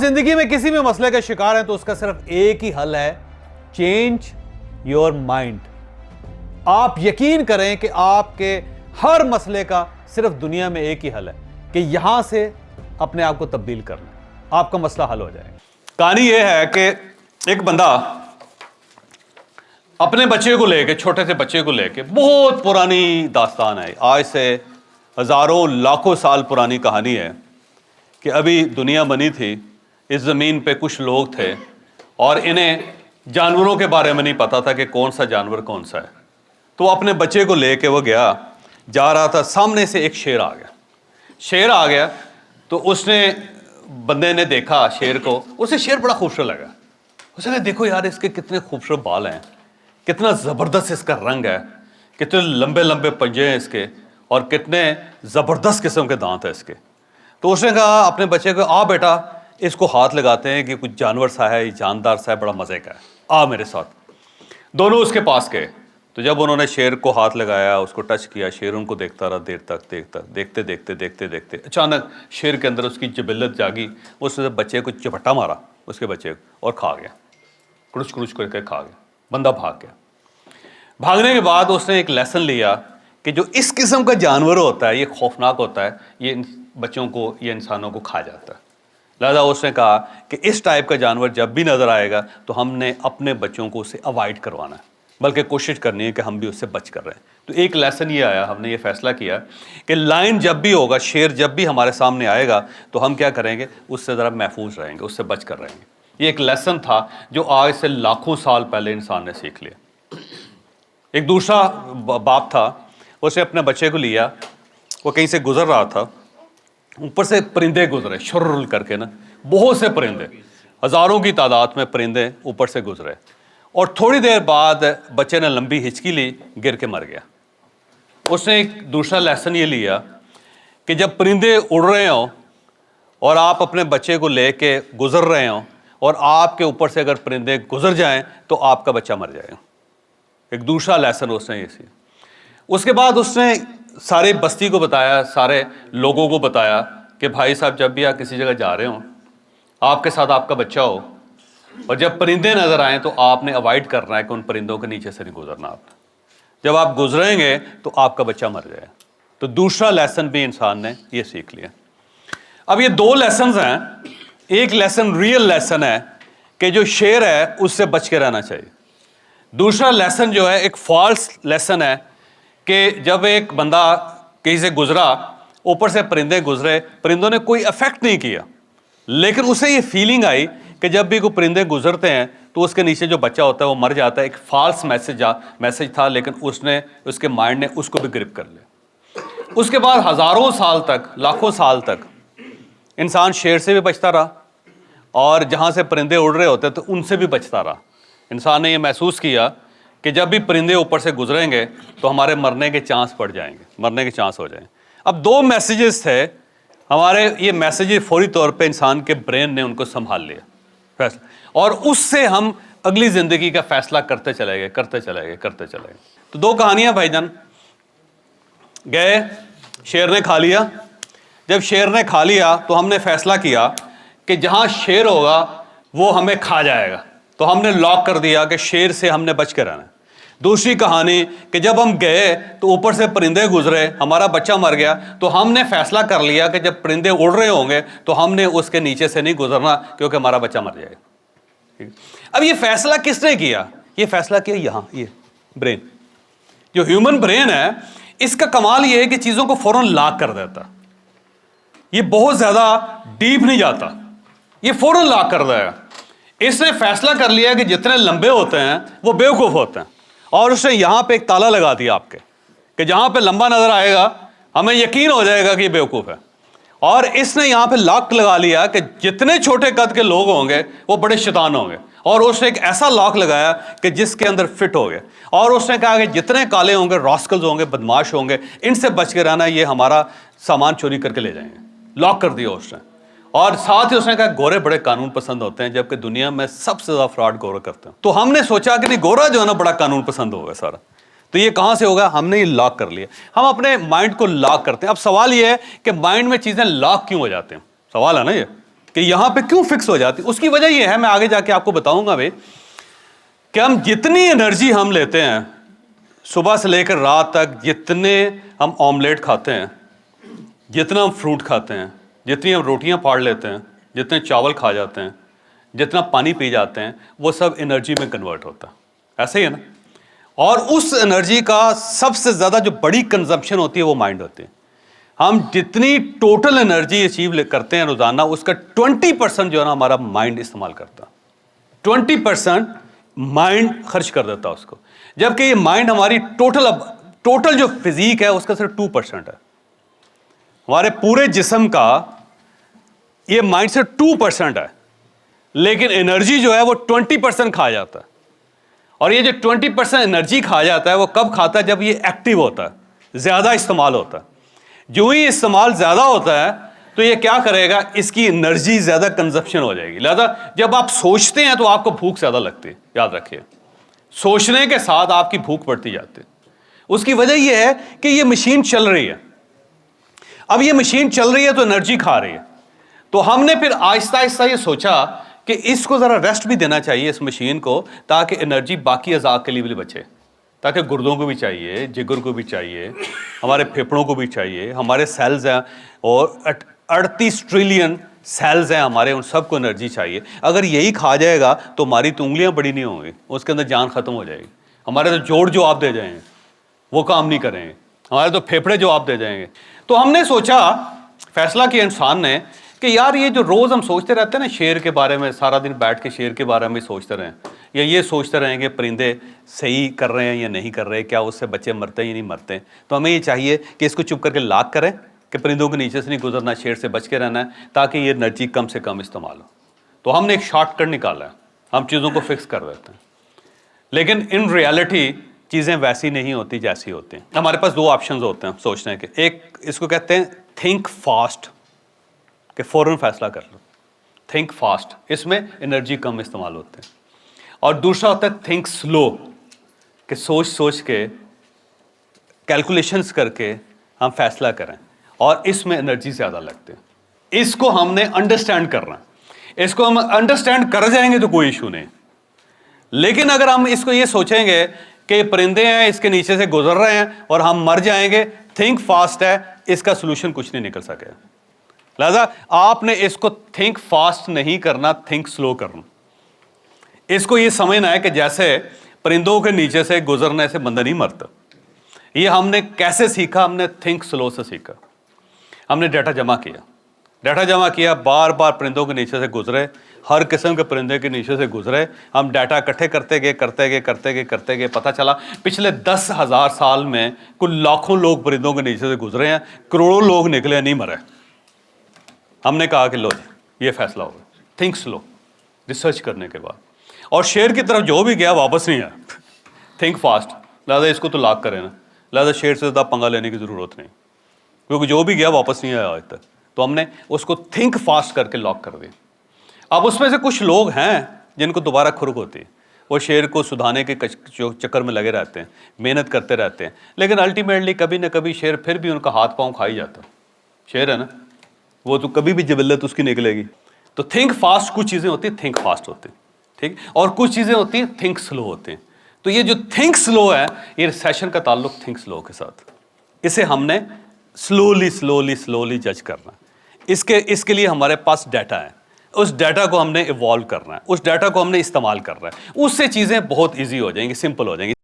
زندگی میں کسی بھی مسئلے کا شکار ہیں تو اس کا صرف ایک ہی حل ہے، چینج یور مائنڈ. آپ یقین کریں کہ آپ کے ہر مسئلے کا صرف دنیا میں ایک ہی حل ہے کہ یہاں سے اپنے آپ کو تبدیل کرنا، آپ کا مسئلہ حل ہو جائے گا. کہانی یہ ہے کہ ایک بندہ اپنے بچے کو لے کے، چھوٹے سے بچے کو لے کے، بہت پرانی داستان ہے، آج سے ہزاروں لاکھوں سال پرانی کہانی ہے کہ ابھی دنیا بنی تھی، اس زمین پہ کچھ لوگ تھے اور انہیں جانوروں کے بارے میں نہیں پتا تھا کہ کون سا جانور کون سا ہے. تو اپنے بچے کو لے کے وہ گیا، جا رہا تھا، سامنے سے ایک شیر آ گیا تو اس نے، بندے نے دیکھا شیر کو، اسے شیر بڑا خوبصورت لگا. اس نے دیکھو یار اس کے کتنے خوبصورت بال ہیں، کتنا زبردست اس کا رنگ ہے، کتنے لمبے لمبے پنجے ہیں اس کے، اور کتنے زبردست قسم کے دانت ہیں اس کے. تو اس نے کہا اپنے بچے کو، آ بیٹا اس کو ہاتھ لگاتے ہیں کہ کچھ جانور سا ہے، جاندار سا ہے، بڑا مزے کا ہے، آ میرے ساتھ. دونوں اس کے پاس گئے. تو جب انہوں نے شیر کو ہاتھ لگایا، اس کو ٹچ کیا، شیر ان کو دیکھتا رہا دیر تک، دیکھتے دیکھتے اچانک شیر کے اندر اس کی جبلت جاگی. اس نے بچے کو چپٹا مارا، اس کے بچے کو، اور کھا گیا، کڑچ کڑچ کر کے کھا گیا. بندہ بھاگ گیا. بھاگنے کے بعد اس نے ایک لیسن لیا کہ جو اس قسم کا جانور ہوتا ہے یہ خوفناک ہوتا ہے، یہ بچوں کو، یہ انسانوں کو کھا جاتا ہے. لہذا اس نے کہا کہ اس ٹائپ کا جانور جب بھی نظر آئے گا تو ہم نے اپنے بچوں کو اسے اوائڈ کروانا ہے، بلکہ کوشش کرنی ہے کہ ہم بھی اس سے بچ کر رہیں. تو ایک لیسن یہ آیا، ہم نے یہ فیصلہ کیا کہ لائن جب بھی ہوگا، شیر جب بھی ہمارے سامنے آئے گا تو ہم کیا کریں گے، اس سے ذرا محفوظ رہیں گے، اس سے بچ کر رہیں گے. یہ ایک لیسن تھا جو آج سے لاکھوں سال پہلے انسان نے سیکھ لیا. ایک دوسرا باپ تھا، اسے اپنے بچے کو لیا، وہ کہیں سے گزر رہا تھا، اوپر سے پرندے گزرے شرر کر کے نا، بہت سے پرندے، ہزاروں کی تعداد میں پرندے اوپر سے گزرے. اور تھوڑی دیر بعد بچے نے لمبی ہچکی لی، گر کے مر گیا. اس نے ایک دوسرا لیسن یہ لیا کہ جب پرندے اڑ رہے ہوں اور آپ اپنے بچے کو لے کے گزر رہے ہوں اور آپ کے اوپر سے اگر پرندے گزر جائیں تو آپ کا بچہ مر جائے گا. ایک دوسرا لیسن اس نے یہ سی. اس کے بعد اس نے سارے بستی کو بتایا، سارے لوگوں کو بتایا کہ بھائی صاحب جب بھی آپ کسی جگہ جا رہے ہوں، آپ کے ساتھ آپ کا بچہ ہو، اور جب پرندے نظر آئیں تو آپ نے اوائڈ کرنا ہے کہ ان پرندوں کے نیچے سے نہیں گزرنا. آپ جب آپ گزریں گے تو آپ کا بچہ مر جائے. تو دوسرا لیسن بھی انسان نے یہ سیکھ لیا. اب یہ دو لیسنز ہیں. ایک لیسن ریئل لیسن ہے کہ جو شیر ہے اس سے بچ کے رہنا چاہیے. دوسرا لیسن جو ہے ایک فالس لیسن ہے کہ جب ایک بندہ کہیں سے گزرا، اوپر سے پرندے گزرے، پرندوں نے کوئی افیکٹ نہیں کیا، لیکن اسے یہ فیلنگ آئی کہ جب بھی کوئی پرندے گزرتے ہیں تو اس کے نیچے جو بچہ ہوتا ہے وہ مر جاتا ہے. ایک فالس میسج تھا، لیکن اس کے مائنڈ نے اس کو بھی گرپ کر لیا. اس کے بعد ہزاروں سال تک، لاکھوں سال تک انسان شیر سے بھی بچتا رہا، اور جہاں سے پرندے اڑ رہے ہوتے تو ان سے بھی بچتا رہا. انسان نے یہ محسوس کیا کہ جب بھی پرندے اوپر سے گزریں گے تو ہمارے مرنے کے چانس پڑ جائیں گے، مرنے کے چانس ہو جائیں. اب دو میسیجز تھے ہمارے، یہ میسیجز فوری طور پہ انسان کے برین نے ان کو سنبھال لیا فیصلہ، اور اس سے ہم اگلی زندگی کا فیصلہ کرتے چلے گئے. تو دو کہانیاں بھائی جان. گئے، شیر نے کھا لیا. جب شیر نے کھا لیا تو ہم نے فیصلہ کیا کہ جہاں شیر ہوگا وہ ہمیں کھا جائے گا، تو ہم نے لاک کر دیا کہ شیر سے ہم نے بچ کے رہنا ہے. دوسری کہانی کہ جب ہم گئے تو اوپر سے پرندے گزرے، ہمارا بچہ مر گیا، تو ہم نے فیصلہ کر لیا کہ جب پرندے اڑ رہے ہوں گے تو ہم نے اس کے نیچے سے نہیں گزرنا کیونکہ ہمارا بچہ مر جائے گا. اب یہ فیصلہ کس نے کیا؟ یہ فیصلہ کیا یہاں، یہ برین، جو ہیومن برین ہے، اس کا کمال یہ ہے کہ چیزوں کو فوراً لاک کر دیتا. یہ بہت زیادہ ڈیپ نہیں جاتا، یہ فوراً لاک کر دے گا. اس نے فیصلہ کر لیا کہ جتنے لمبے ہوتے ہیں وہ بیوقوف ہوتے ہیں، اور اس نے یہاں پہ ایک تالا لگا دیا آپ کے کہ جہاں پہ لمبا نظر آئے گا ہمیں یقین ہو جائے گا کہ یہ بیوقوف ہے. اور اس نے یہاں پہ لاک لگا لیا کہ جتنے چھوٹے قد کے لوگ ہوں گے وہ بڑے شیطان ہوں گے، اور اس نے ایک ایسا لاک لگایا کہ جس کے اندر فٹ ہو گئے. اور اس نے کہا کہ جتنے کالے ہوں گے، راسکلز ہوں گے، بدماش ہوں گے، ان سے بچ کے رہنا، یہ ہمارا سامان چوری کر کے لے جائیں گے. لاک کر دیا اس نے. اور ساتھ ہی اس نے کہا گورے بڑے قانون پسند ہوتے ہیں، جبکہ دنیا میں سب سے زیادہ فراڈ گورے کرتے ہیں. تو ہم نے سوچا کہ نہیں، گورا جو ہے نا بڑا قانون پسند ہوگا سارا. تو یہ کہاں سے ہوگا؟ ہم نے یہ لاک کر لیا. ہم اپنے مائنڈ کو لاک کرتے ہیں. اب سوال یہ ہے کہ مائنڈ میں چیزیں لاک کیوں ہو جاتے ہیں؟ سوال ہے نا یہ. کہ یہاں پہ کیوں فکس ہو جاتی. اس کی وجہ یہ ہے, میں آگے جا کے آپ کو بتاؤں گا بھائی, کہ ہم جتنی انرجی ہم لیتے ہیں صبح سے لے کر رات تک, جتنے ہم آملیٹ کھاتے ہیں, جتنا ہم فروٹ کھاتے ہیں, جتنی ہم روٹیاں پاڑ لیتے ہیں, جتنے چاول کھا جاتے ہیں, جتنا پانی پی جاتے ہیں, وہ سب انرجی میں کنورٹ ہوتا ہے. ایسے ہی ہے نا. اور اس انرجی کا سب سے زیادہ جو بڑی کنزمپشن ہوتی ہے وہ مائنڈ ہوتی ہے. ہم جتنی ٹوٹل انرجی اچیو کرتے ہیں روزانہ, اس کا 20% جو ہے نا ہمارا مائنڈ استعمال کرتا ہے. 20% مائنڈ خرچ کر دیتا ہے اس کو, جبکہ یہ مائنڈ ہماری ٹوٹل جو فزیک ہے اس کا صرف 2% ہے. ہمارے پورے جسم کا یہ مائنڈ سے 2% ہے, لیکن انرجی جو ہے وہ 20% کھا جاتا ہے. اور یہ جو 20% انرجی کھا جاتا ہے وہ کب کھاتا ہے؟ جب یہ ایکٹیو ہوتا ہے, زیادہ استعمال ہوتا ہے. جو ہی استعمال زیادہ ہوتا ہے تو یہ کیا کرے گا, اس کی انرجی زیادہ کنزپشن ہو جائے گی. لہذا جب آپ سوچتے ہیں تو آپ کو بھوک زیادہ لگتی ہے. یاد رکھیے, سوچنے کے ساتھ آپ کی بھوک بڑھتی جاتی ہے. اس کی وجہ یہ ہے کہ یہ مشین چل رہی ہے. اب یہ مشین چل رہی ہے تو انرجی کھا رہی ہے. تو ہم نے پھر آہستہ آہستہ یہ سوچا کہ اس کو ذرا ریسٹ بھی دینا چاہیے, اس مشین کو, تاکہ انرجی باقی اعضاء کے لیے بھی بچے. تاکہ گردوں کو بھی چاہیے, جگر کو بھی چاہیے, ہمارے پھیپھڑوں کو بھی چاہیے, ہمارے سیلز ہیں اور 38 ٹریلین سیلز ہیں ہمارے, ان سب کو انرجی چاہیے. اگر یہی کھا جائے گا تو ہماری تو انگلیاں بڑی نہیں ہوں گی, اس کے اندر جان ختم ہو جائے گی. ہمارے تو جوڑ جو آپ دے جائیں گے وہ کام نہیں کریں گے, ہمارے تو پھیپھڑے جو آپ دے جائیں گے. تو ہم نے سوچا, فیصلہ کیا انسان نے, کہ یار یہ جو روز ہم سوچتے رہتے ہیں نا شیر کے بارے میں, سارا دن بیٹھ کے شیر کے بارے میں سوچتے رہیں, یا یہ سوچتے رہیں کہ پرندے صحیح کر رہے ہیں یا نہیں کر رہے, کیا اس سے بچے مرتے ہیں یا نہیں مرتے. تو ہمیں یہ چاہیے کہ اس کو چپ کر کے لاک کریں, کہ پرندوں کے نیچے سے نہیں گزرنا, شیر سے بچ کے رہنا ہے, تاکہ یہ انرجی کم سے کم استعمال ہو. تو ہم نے ایک شارٹ کٹ نکالا ہے, ہم چیزوں کو فکس کر دیتے ہیں. لیکن ان ریالٹی چیزیں ویسی نہیں ہوتی جیسی ہوتی ہیں. ہمارے پاس 2 آپشنز ہوتے ہیں سوچنے کے. ایک اس کو کہتے ہیں تھنک فاسٹ, کہ فوراً فیصلہ کر لو. تھنک فاسٹ, اس میں انرجی کم استعمال ہوتے ہیں. اور دوسرا ہوتا ہے تھنک سلو, کہ سوچ سوچ کے, کیلکولیشنز کر کے ہم فیصلہ کریں, اور اس میں انرجی زیادہ لگتے ہیں. اس کو ہم نے انڈرسٹینڈ کرنا ہے. اس کو ہم انڈرسٹینڈ کر جائیں گے تو کوئی ایشو نہیں. لیکن اگر ہم اس کو یہ سوچیں گے کہ پرندے ہیں, اس کے نیچے سے گزر رہے ہیں اور ہم مر جائیں گے, تھنک فاسٹ ہے, اس کا سلوشن کچھ نہیں نکل سکے. لہذا آپ نے اس کو تھنک فاسٹ نہیں کرنا, تھنک سلو کرنا. اس کو یہ سمجھنا ہے کہ جیسے پرندوں کے نیچے سے گزرنے سے بندہ نہیں مرتا. یہ ہم نے کیسے سیکھا؟ ہم نے تھنک سلو سے سیکھا. ہم نے ڈیٹا جمع کیا, بار بار پرندوں کے نیچے سے گزرے, ہر قسم کے پرندے کے نیچے سے گزرے. ہم ڈیٹا اکٹھے کرتے گئے. پتہ چلا پچھلے 10,000 سال میں کل لاکھوں لوگ پرندوں کے نیچے سے گزرے ہیں, کروڑوں لوگ نکلے نہیں مرے. ہم نے کہا کہ لو جی, یہ فیصلہ ہوگا. تھنک سلو, ریسرچ کرنے کے بعد. اور شیر کی طرف جو بھی گیا واپس نہیں آیا. تھنک فاسٹ, لہٰذا اس کو تو لاک کرے نا. لہٰذا شیر سے زیادہ پنگا لینے کی ضرورت نہیں, کیونکہ جو بھی گیا واپس نہیں آیا آج تک. تو ہم نے اس کو تھنک فاسٹ کر کے لاک کر دیا. اب اس میں سے کچھ لوگ ہیں جن کو دوبارہ کھرک ہوتی ہے, وہ شیر کو سدھانے کے چکر میں لگے رہتے ہیں, محنت کرتے رہتے ہیں, لیکن الٹیمیٹلی کبھی نہ کبھی شیر پھر بھی ان کا ہاتھ پاؤں کھا ہی جاتا. شیر ہے نا, وہ تو کبھی بھی جبلت اس کی نکلے گی. تو تھنک فاسٹ کچھ چیزیں ہوتی ہیں تھنک فاسٹ ہوتی ہیں, ٹھیک, اور کچھ چیزیں ہوتی ہیں تھنک سلو ہوتے ہیں. تو یہ جو تھنک سلو ہے, یہ سیشن کا تعلق تھنک سلو کے ساتھ. اسے ہم نے سلولی جج کرنا. اس کے لیے ہمارے پاس ڈیٹا ہے, اس ڈیٹا کو ہم نے ایوالو کرنا ہے, اس ڈیٹا کو ہم نے استعمال کرنا ہے. اس سے چیزیں بہت ایزی ہو جائیں گی, سمپل ہو جائیں گی.